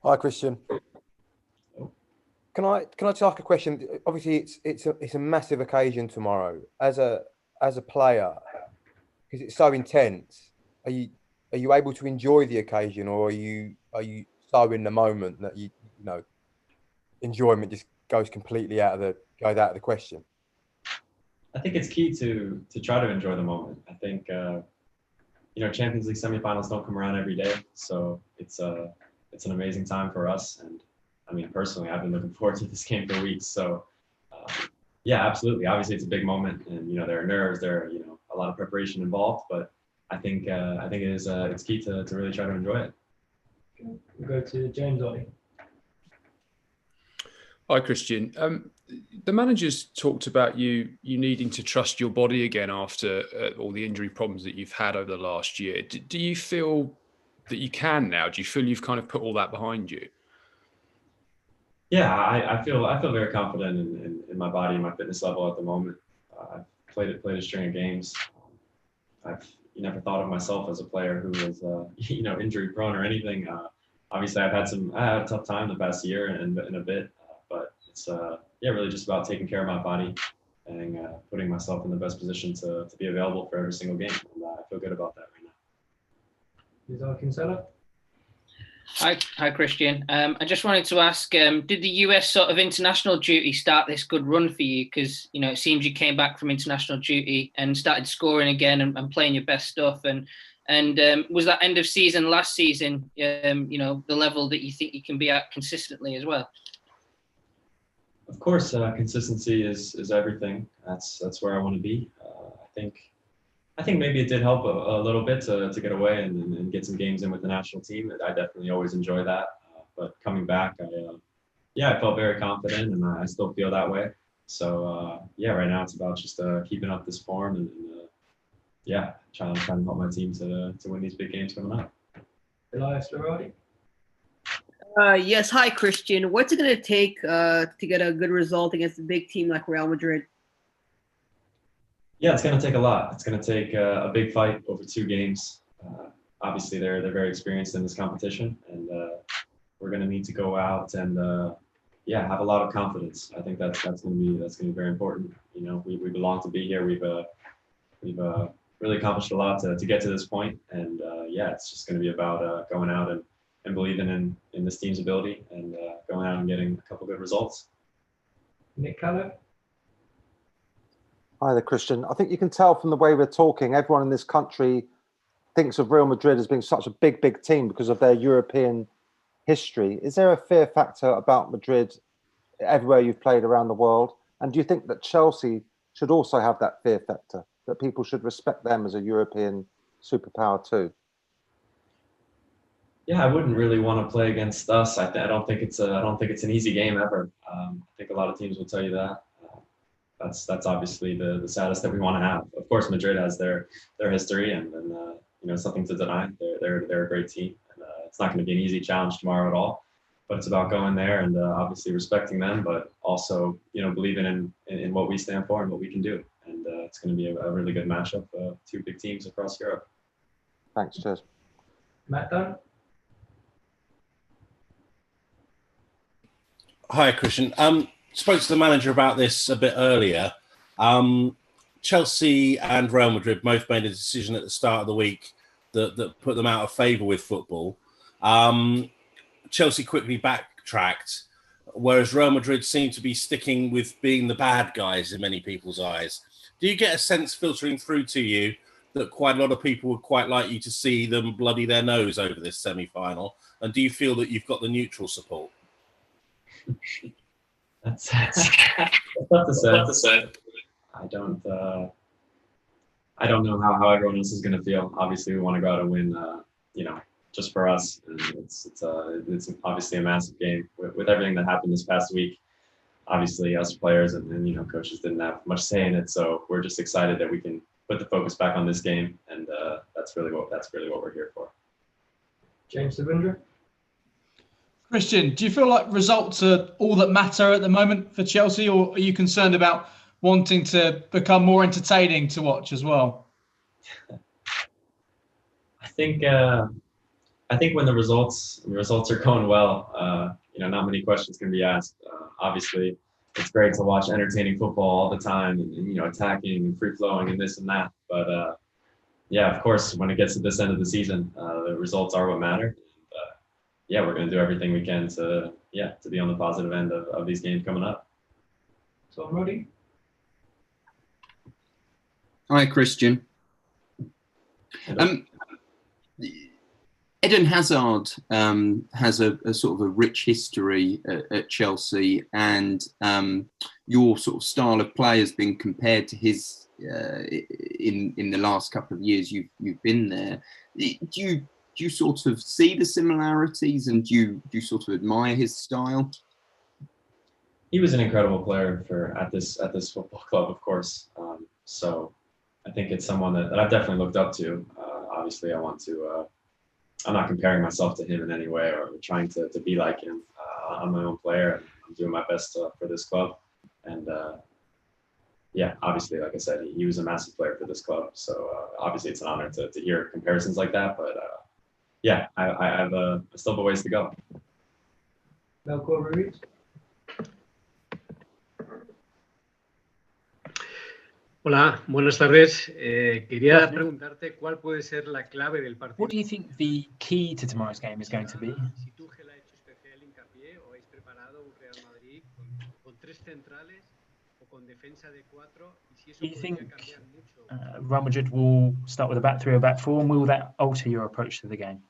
Hi, Christian. Can I just ask a question? Obviously, it's a massive occasion tomorrow. As a player, because it's so intense, are you able to enjoy the occasion, or are you so in the moment that you know enjoyment just goes out of the question? I think it's key to try to enjoy the moment. I think Champions League semifinals don't come around every day, so it's an amazing time for us. And I mean, personally, I've been looking forward to this game for weeks. So uh, yeah, absolutely. Obviously, it's a big moment, and there are nerves, there are a lot of preparation involved. But I think it's key to really try to enjoy it. We'll go to James Ollie. Hi, Christian. The manager's talked about you needing to trust your body again after all the injury problems that you've had over the last year. Do you feel that you can now? Do you feel you've kind of put all that behind you? Yeah, I feel very confident in my body and my fitness level at the moment. I've played a string of games. I've never thought of myself as a player who was injury prone or anything. Obviously, I had a tough time the past year and a bit, but it's really just about taking care of my body and putting myself in the best position to be available for every single game. And I feel good about that right now. Hazard Kinsella. Hi, Christian. I just wanted to ask, did the US sort of international duty start this good run for you? Because, it seems you came back from international duty and started scoring again and playing your best stuff. And was that end of season last season, the level that you think you can be at consistently as well? Of course, consistency is everything. That's where I want to be. I think maybe it did help a little bit to get away and get some games in with the national team. I definitely always enjoy that. But coming back, I felt very confident, and I still feel that way. So right now it's about just keeping up this form and trying to help my team to win these big games coming up. Elias Loradi. Yes, hi Christian. What's it going to take to get a good result against a big team like Real Madrid? Yeah, it's going to take a lot. It's going to take a big fight over 2 games. Obviously, they're very experienced in this competition, and we're going to need to go out and have a lot of confidence. I think that's going to be very important. We belong to be here. We've really accomplished a lot to get to this point, and it's just going to be about going out and believing in this team's ability and going out and getting a couple good results. Nick Callow. Hi there, Christian. I think you can tell from the way we're talking, everyone in this country thinks of Real Madrid as being such a big team because of their European history. Is there a fear factor about Madrid everywhere you've played around the world? And do you think that Chelsea should also have that fear factor, that people should respect them as a European superpower too? Yeah, I wouldn't really want to play against us. I don't think it's an easy game ever. I think a lot of teams will tell you that. That's obviously the saddest that we want to have. Of course, Madrid has their history, and something to deny. They're a great team, and it's not going to be an easy challenge tomorrow at all. But it's about going there and obviously respecting them, but also believing in what we stand for and what we can do. And it's going to be a really good matchup. 2 big teams across Europe. Thanks, cheers. Matt Dunn. Hi, Christian. Spoke to the manager about this a bit earlier. Chelsea and Real Madrid both made a decision at the start of the week that put them out of favour with football. Chelsea quickly backtracked, whereas Real Madrid seemed to be sticking with being the bad guys in many people's eyes. Do you get a sense filtering through to you that quite a lot of people would quite like you to see them bloody their nose over this semi-final? And do you feel that you've got the neutral support? That's tough to say. I don't know how everyone else is going to feel. Obviously, we want to go out and win, just for us. And it's obviously a massive game with everything that happened this past week. Obviously, us players and coaches didn't have much say in it, so we're just excited that we can put the focus back on this game, and that's really what we're here for. James Savindra. Christian, do you feel like results are all that matter at the moment for Chelsea, or are you concerned about wanting to become more entertaining to watch as well? I think I think when the results are going well, not many questions can be asked. Obviously, it's great to watch entertaining football all the time, and attacking and free flowing and this and that. But yeah, of course, when it gets to this end of the season, the results are what matter. And, yeah, we're going to do everything we can to be on the positive end of these games coming up. So, Roddy? Hi, Christian. Eden Hazard has a sort of a rich history at Chelsea, and your sort of style of play has been compared to his in the last couple of years you've been there. Do you sort of see the similarities, and do you sort of admire his style? He was an incredible player at this football club, of course. So I think it's someone that I've definitely looked up to. Obviously, I want to. I'm not comparing myself to him in any way or trying to be like him. I'm my own player, and I'm doing my best for this club. And yeah, obviously, like I said, he was a massive player for this club. So obviously, it's an honor to hear comparisons like that. But yeah, I still have a ways to go. Melko Ruiz? Hola, buenas tardes. Quería preguntarte cuál puede ser la clave del partido. What do you think the key to tomorrow's game is going to be? Si Tuchel ha hecho especial hincapié o habéis preparado un Real Madrid con tres centrales o con defensa de cuatro, y si eso podría cambiar mucho. Real Madrid will start with a back three or back four, and will that alter your approach to the game?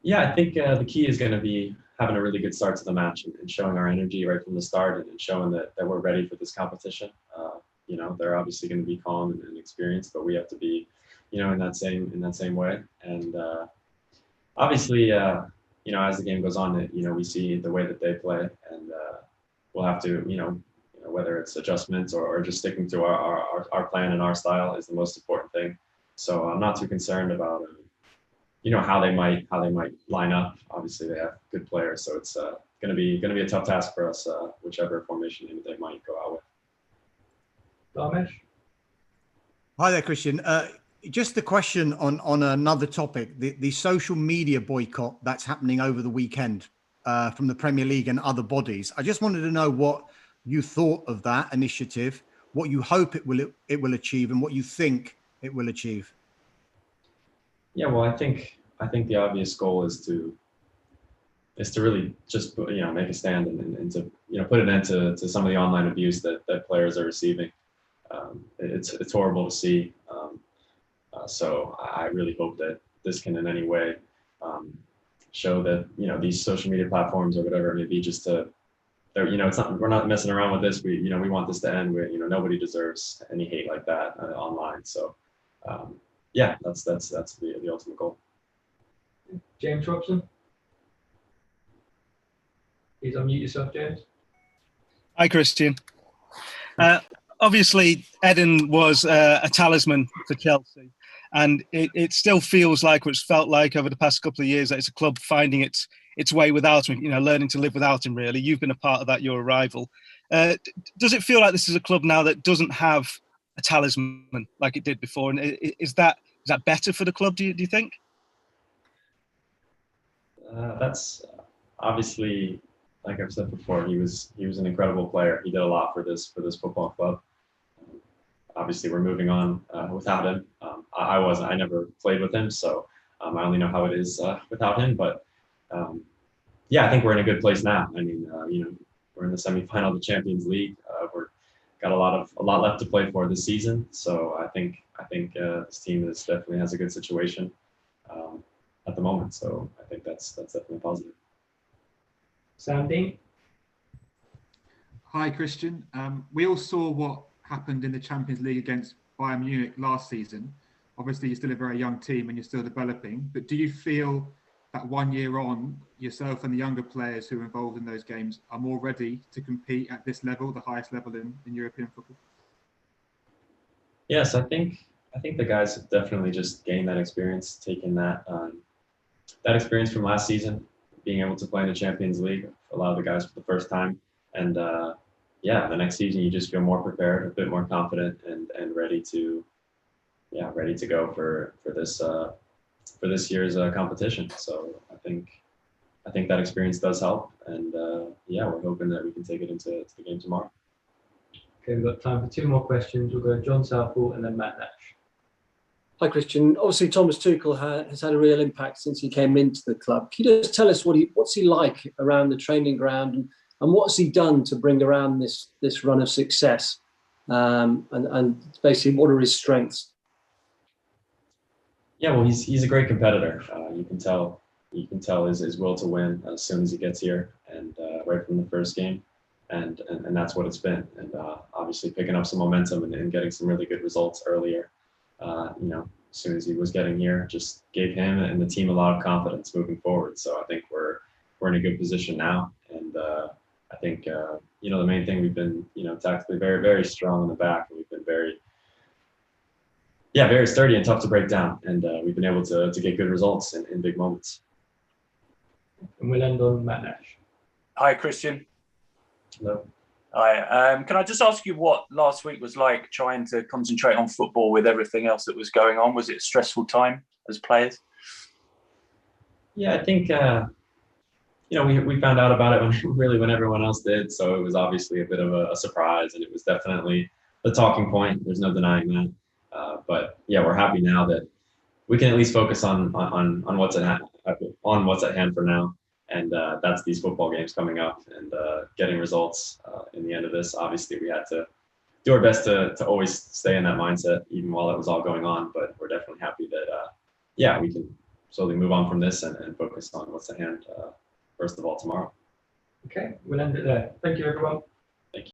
Yeah, I think the key is going to be having a really good start to the match and showing our energy right from the start and showing that we're ready for this competition. They're obviously going to be calm and experienced, but we have to be, in that same way. And obviously, as the game goes on, we see the way that they play, and we'll have to, whether it's adjustments or just sticking to our plan and our style is the most important thing. So I'm not too concerned about how they might line up. Obviously, they have good players, so it's going to be a tough task for us, whichever formation they might go out with. Ramesh? Hi there, Christian. Just a question on another topic: the social media boycott that's happening over the weekend from the Premier League and other bodies. I just wanted to know what you thought of that initiative, what you hope it will achieve, and what you think it will achieve. Yeah, well, I think the obvious goal is to really just make a stand and to put an end to some of the online abuse that players are receiving. It's horrible to see. So I really hope that this can in any way show that these social media platforms or whatever it may be, just to it's not, we're not messing around with this. We want this to end. Nobody deserves any hate like that online. So. Yeah, that's the ultimate goal. James Robson? Please unmute yourself, James. Hi, Christian. Obviously, Eden was a talisman for Chelsea, and it still feels like, which felt like over the past couple of years, that it's a club finding its way without him, learning to live without him, really. You've been a part of that, your arrival. Does it feel like this is a club now that doesn't have a talisman like it did before, and is that better for the club? Do you think? That's obviously, like I've said before, he was an incredible player. He did a lot for this football club. Obviously, we're moving on without him. I never played with him, so I only know how it is without him. But yeah, I think we're in a good place now. I mean, we're in the semifinal of the Champions League. We're got a lot left to play for this season, so I think this team definitely has a good situation at the moment. So I think that's definitely positive. Sam Dean? Hi, Christian. We all saw what happened in the Champions League against Bayern Munich last season. Obviously, you're still a very young team and you're still developing, but do you feel that 1 year on, yourself and the younger players who are involved in those games are more ready to compete at this level, the highest level in European football? Yes, I think the guys have definitely just gained that experience, taken that experience from last season, being able to play in the Champions League, a lot of the guys for the first time. And yeah, the next season you just feel more prepared, a bit more confident, and ready to go for this this year's competition. So I think that experience does help, and yeah, we're hoping that we can take it into the game tomorrow. Okay, we've got time for 2 more questions. We'll go John Southall and then Matt Nash. Hi, Christian. Obviously, Thomas Tuchel has had a real impact since he came into the club. Can you just tell us what's he like around the training ground, and what's he done to bring around this run of success? And basically, what are his strengths? Yeah, well, he's a great competitor. You can tell his will to win as soon as he gets here, and right from the first game, and that's what it's been. And obviously picking up some momentum and getting some really good results earlier. You know, as soon as he was getting here, just gave him and the team a lot of confidence moving forward. So I think we're in a good position now, and I think you know, the main thing, we've been, you know, tactically very, very strong in the back, and we've been very sturdy and tough to break down, and we've been able to get good results in big moments. And we'll end on Matt Nash. Hi, Christian. Hello. Hi. Can I just ask you what last week was like, trying to concentrate on football with everything else that was going on? Was it a stressful time as players? Yeah, I think you know, we found out about it when everyone else did, so it was obviously a bit of a surprise, and it was definitely the talking point. There's no denying that. But yeah, we're happy now that we can at least focus on what's at hand for now, and that's these football games coming up, and getting results in the end of this. Obviously, we had to do our best to always stay in that mindset, even while it was all going on. But we're definitely happy that yeah, we can slowly move on from this and focus on what's at hand first of all tomorrow. Okay, we'll end it there. Thank you, everyone.